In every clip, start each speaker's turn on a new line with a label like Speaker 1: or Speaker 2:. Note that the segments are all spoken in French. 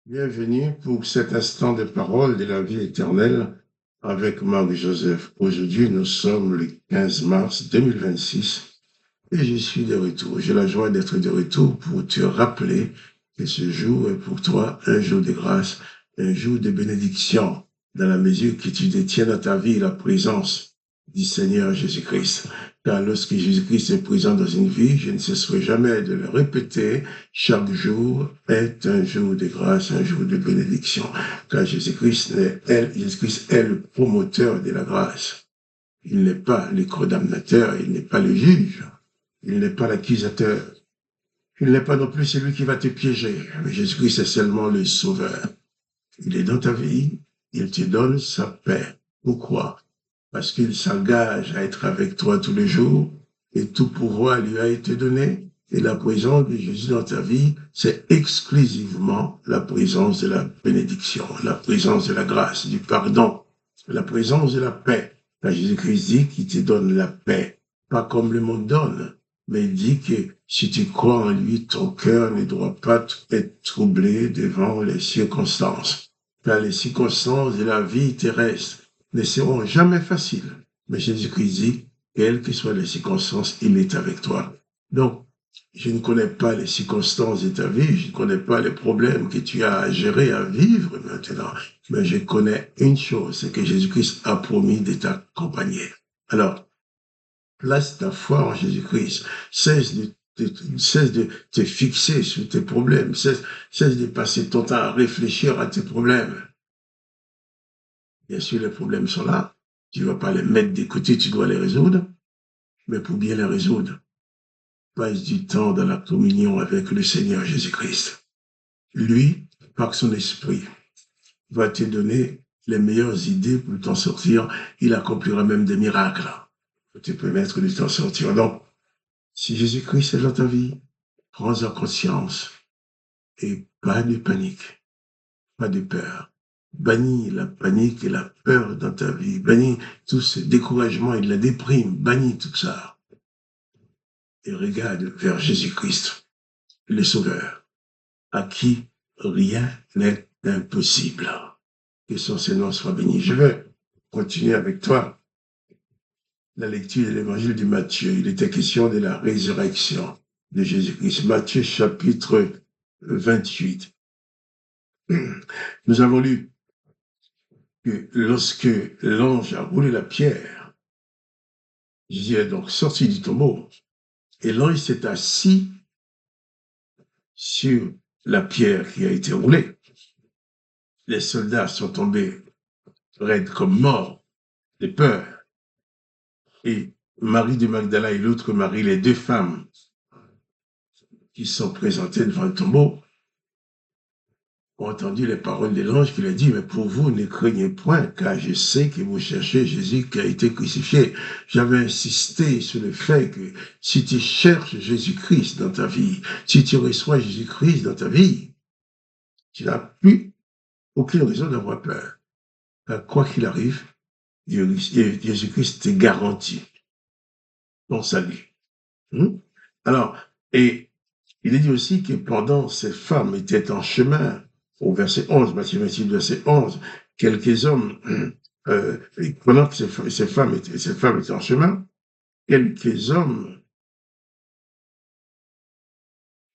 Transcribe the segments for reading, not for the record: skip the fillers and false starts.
Speaker 1: Bienvenue pour cet instant de parole de la vie éternelle avec Marc-Joseph. Aujourd'hui, nous sommes le 15 mars 2026 et je suis de retour. J'ai la joie d'être de retour pour te rappeler que ce jour est pour toi un jour de grâce, un jour de bénédiction, dans la mesure que tu détiens dans ta vie la présence du Seigneur Jésus-Christ. Car lorsque Jésus-Christ est présent dans une vie, je ne cesserai jamais de le répéter, chaque jour est un jour de grâce, un jour de bénédiction. Car Jésus-Christ est le promoteur de la grâce. Il n'est pas le condamnateur, il n'est pas le juge, il n'est pas l'accusateur, il n'est pas non plus celui qui va te piéger. Mais Jésus-Christ est seulement le sauveur. Il est dans ta vie, il te donne sa paix. Pourquoi? Parce qu'il s'engage à être avec toi tous les jours et tout pouvoir lui a été donné. Et la présence de Jésus dans ta vie, c'est exclusivement la présence de la bénédiction, la présence de la grâce, du pardon, la présence de la paix. Car Jésus-Christ dit qu'il te donne la paix, pas comme le monde donne, mais il dit que si tu crois en lui, ton cœur ne doit pas être troublé devant les circonstances. Car les circonstances de la vie terrestre ne seront jamais faciles. Mais Jésus-Christ dit, quelles que soient les circonstances, il est avec toi. Donc, je ne connais pas les circonstances de ta vie, je ne connais pas les problèmes que tu as à gérer, à vivre maintenant, mais je connais une chose, c'est que Jésus-Christ a promis de t'accompagner. Alors, place ta foi en Jésus-Christ, cesse de te fixer sur tes problèmes, cesse de passer ton temps à réfléchir à tes problèmes. Bien sûr, les problèmes sont là. Tu ne vas pas les mettre de côté, tu dois les résoudre. Mais pour bien les résoudre, passe du temps dans la communion avec le Seigneur Jésus-Christ. Lui, par son esprit, va te donner les meilleures idées pour t'en sortir. Il accomplira même des miracles pour te permettre de t'en sortir. Donc, si Jésus-Christ est dans ta vie, prends-en conscience et pas de panique, pas de peur. Bannis la panique et la peur dans ta vie. Bannis tout ce découragement et de la déprime. Bannis tout ça. Et regarde vers Jésus-Christ, le Sauveur, à qui rien n'est impossible. Que son Seigneur soit béni. Je vais continuer avec toi la lecture de l'évangile de Matthieu. Il était question de la résurrection de Jésus-Christ. Matthieu chapitre 28. Nous avons lu que lorsque l'ange a roulé la pierre, Jésus est donc sorti du tombeau et l'ange s'est assis sur la pierre qui a été roulée. Les soldats sont tombés raides comme morts de peur. Et Marie de Magdala et l'autre Marie, les deux femmes qui sont présentées devant le tombeau, ont entendu les paroles de l'ange qui leur dit, mais pour vous, ne craignez point, car je sais que vous cherchez Jésus qui a été crucifié. J'avais insisté sur le fait que si tu cherches Jésus-Christ dans ta vie, si tu reçois Jésus-Christ dans ta vie, tu n'as plus aucune raison d'avoir peur. Car quoi qu'il arrive, Jésus-Christ te garantit ton salut. Alors, et il est dit aussi que pendant ces femmes étaient en chemin, au verset 11, Matthieu 28, verset 11, quelques hommes, pendant que ces femmes étaient en chemin, quelques hommes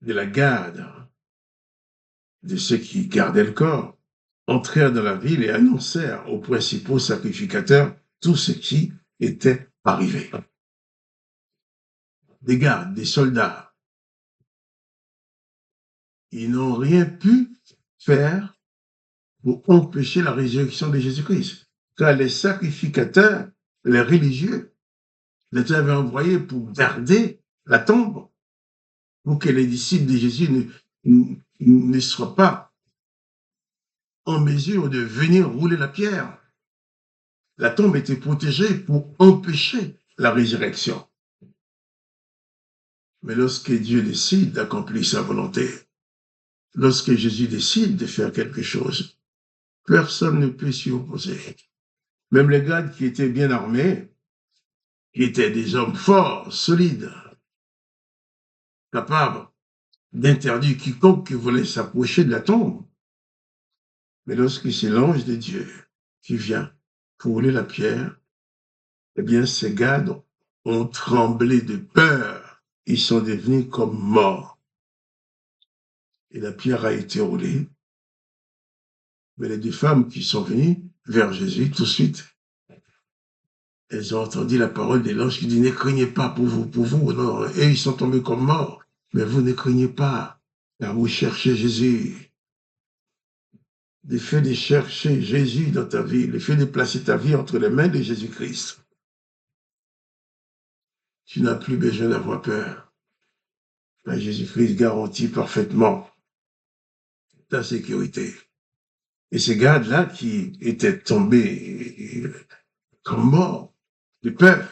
Speaker 1: de la garde, de ceux qui gardaient le corps, entrèrent dans la ville et annoncèrent aux principaux sacrificateurs tout ce qui était arrivé. Des gardes, des soldats, ils n'ont rien pu faire pour empêcher la résurrection de Jésus-Christ. Car les sacrificateurs, les religieux, les avaient envoyés pour garder la tombe, pour que les disciples de Jésus ne soient pas en mesure de venir rouler la pierre. La tombe était protégée pour empêcher la résurrection. Mais lorsque Dieu décide d'accomplir sa volonté, lorsque Jésus décide de faire quelque chose, personne ne peut s'y opposer. Même les gardes qui étaient bien armés, qui étaient des hommes forts, solides, capables d'interdire quiconque qui voulait s'approcher de la tombe. Mais lorsque c'est l'ange de Dieu qui vient pour rouler la pierre, eh bien, ces gardes ont tremblé de peur. Ils sont devenus comme morts. Et la pierre a été roulée. Mais les deux femmes qui sont venues vers Jésus, tout de suite, elles ont entendu la parole de l'ange qui dit « Ne craignez pas pour vous. » Non, et ils sont tombés comme morts. Mais vous ne craignez pas, car vous cherchez Jésus. Le fait de chercher Jésus dans ta vie, le fait de placer ta vie entre les mains de Jésus-Christ, tu n'as plus besoin d'avoir peur. Jésus-Christ garantit parfaitement ta sécurité. Et ces gardes-là qui étaient tombés comme morts de peur,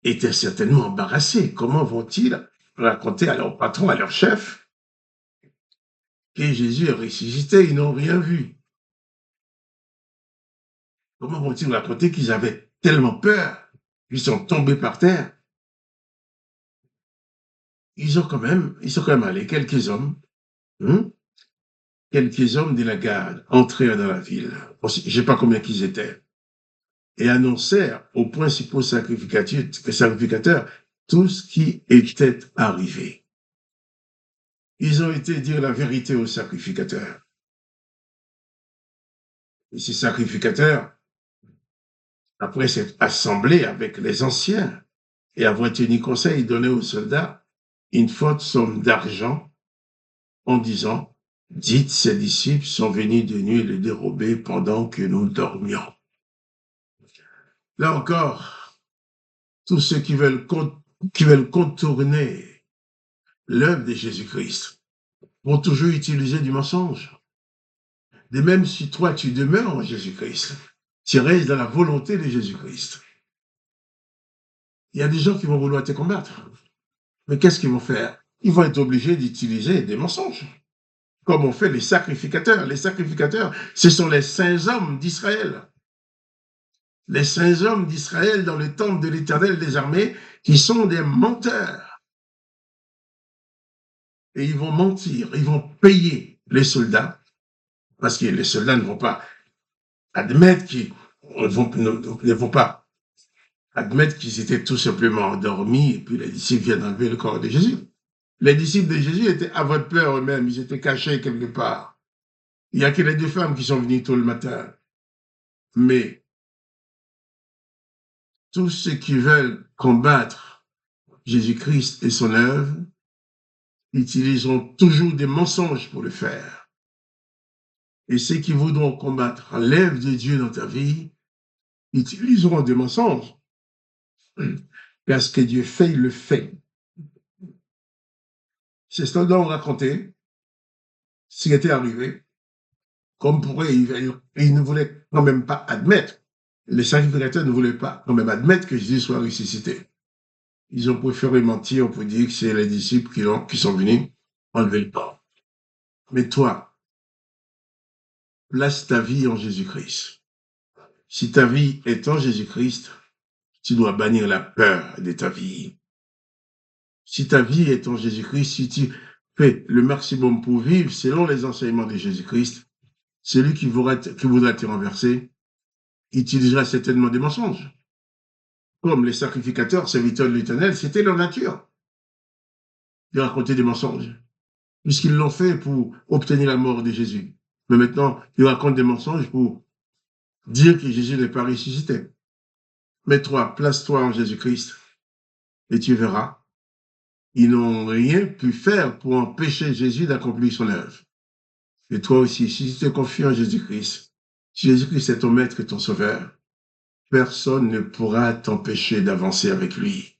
Speaker 1: étaient certainement embarrassés. Comment vont-ils raconter à leur patron, à leur chef, que Jésus est ressuscité? Ils n'ont rien vu. Comment vont-ils raconter qu'ils avaient tellement peur qu'ils sont tombés par terre? Ils sont quand même allés, quelques hommes de la garde entrèrent dans la ville. Je ne sais pas combien qu'ils étaient. Et annoncèrent aux principaux sacrificateurs tout ce qui était arrivé. Ils ont été dire la vérité aux sacrificateurs. Et ces sacrificateurs, après s'être assemblés avec les anciens et avoir tenu conseil, donnaient aux soldats une forte somme d'argent en disant « Dites, ces disciples sont venus de nuit les dérober pendant que nous dormions. » Là encore, tous ceux qui veulent contourner l'œuvre de Jésus-Christ vont toujours utiliser du mensonge. De même, si toi, tu demeures en Jésus-Christ, tu restes dans la volonté de Jésus-Christ. Il y a des gens qui vont vouloir te combattre. Mais qu'est-ce qu'ils vont faire? Ils vont être obligés d'utiliser des mensonges, comme ont fait les sacrificateurs. Les sacrificateurs, ce sont les saints hommes d'Israël. Les saints hommes d'Israël dans le temple de l'Éternel des armées, qui sont des menteurs. Et ils vont mentir, ils vont payer les soldats, parce que les soldats ne vont pas admettre qu'ils étaient tout simplement endormis, et puis les disciples viennent enlever le corps de Jésus. Les disciples de Jésus étaient à votre peur eux-mêmes, ils étaient cachés quelque part. Il n'y a que les deux femmes qui sont venues tôt le matin. Mais tous ceux qui veulent combattre Jésus-Christ et son œuvre utiliseront toujours des mensonges pour le faire. Et ceux qui voudront combattre l'œuvre de Dieu dans ta vie utiliseront des mensonges. Parce que Dieu fait, il le fait. Ces soldats ont raconté ce qui était arrivé, comme pour eux, ils ne voulaient quand même pas admettre, les sacrificateurs ne voulaient pas quand même admettre que Jésus soit ressuscité. Ils ont préféré mentir pour dire que c'est les disciples qui sont venus enlever le corps. Mais toi, place ta vie en Jésus-Christ. Si ta vie est en Jésus-Christ, tu dois bannir la peur de ta vie. Si ta vie est en Jésus-Christ, si tu fais le maximum pour vivre selon les enseignements de Jésus-Christ, celui qui voudra te renverser utilisera certainement des mensonges. Comme les sacrificateurs, serviteurs de l'Éternel, c'était leur nature de raconter des mensonges, puisqu'ils l'ont fait pour obtenir la mort de Jésus. Mais maintenant, ils racontent des mensonges pour dire que Jésus n'est pas ressuscité. Mais toi, place-toi en Jésus-Christ et tu verras, ils n'ont rien pu faire pour empêcher Jésus d'accomplir son œuvre. Et toi aussi, si tu te confies en Jésus-Christ, si Jésus-Christ est ton maître et ton sauveur, personne ne pourra t'empêcher d'avancer avec lui.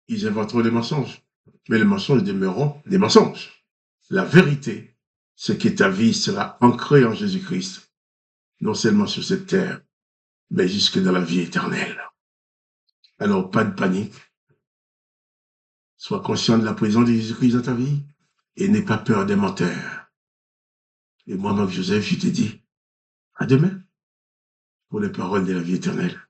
Speaker 1: Ils inventeront des mensonges, mais les mensonges demeureront des mensonges. La vérité, c'est que ta vie sera ancrée en Jésus-Christ, non seulement sur cette terre, mais jusque dans la vie éternelle. Alors, pas de panique. Sois conscient de la présence de Jésus-Christ dans ta vie et n'aie pas peur des menteurs. Et moi, Marc Joseph, je te dis, à demain pour les paroles de la vie éternelle.